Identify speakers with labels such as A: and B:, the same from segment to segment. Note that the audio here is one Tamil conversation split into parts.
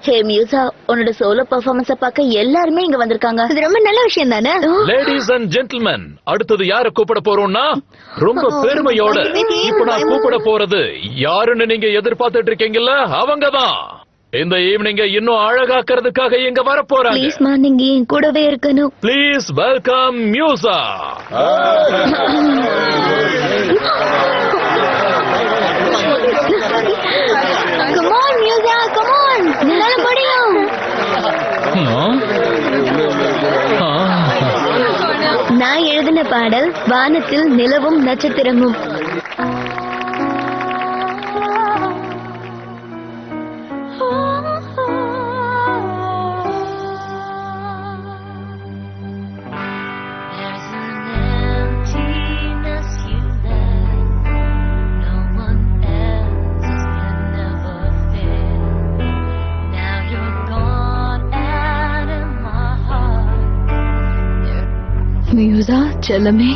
A: ஹே மியூசா, உன்னோட சோலோ பெர்ஃபார்மன்ஸ பார்க்க எல்லாருமே இங்க வந்திருக்காங்க. இது ரொம்ப நல்ல விஷயம் தானே?
B: லேடிஸ் அண்ட் ஜென்டில்மேன், அடுத்தது யார கூப்பிட போறோம்னா ரொம்ப பெருமையோட இப்ப நான் கூப்பிட போறது யாருன்னு நீங்க எதிர்பார்த்துட்டு இருக்கீங்கல்ல, அவங்கதான் இந்த ஈவினிங்க இன்னும் அழகாக்குறதுக்காக இங்க வர போறாங்க.
A: ப்ளீஸ் மா, நீங்க என் கூடவே இருக்கணும்.
B: Please welcome Musa.
A: Come on Musa, come on, உன்னால முடியும். நான் எழுதின பாடல் வானத்தில் நிலவும் நட்சத்திரமும். மியூசா செல்லமே,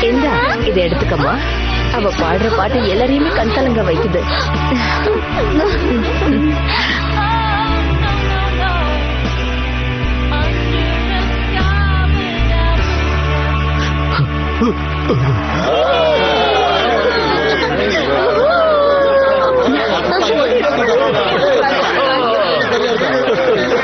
A: இந்தா இதை எடுத்துக்கம்மா. அவ பாடுற பாட்டு எல்லாரையுமே கண்கலங்க வைக்குது.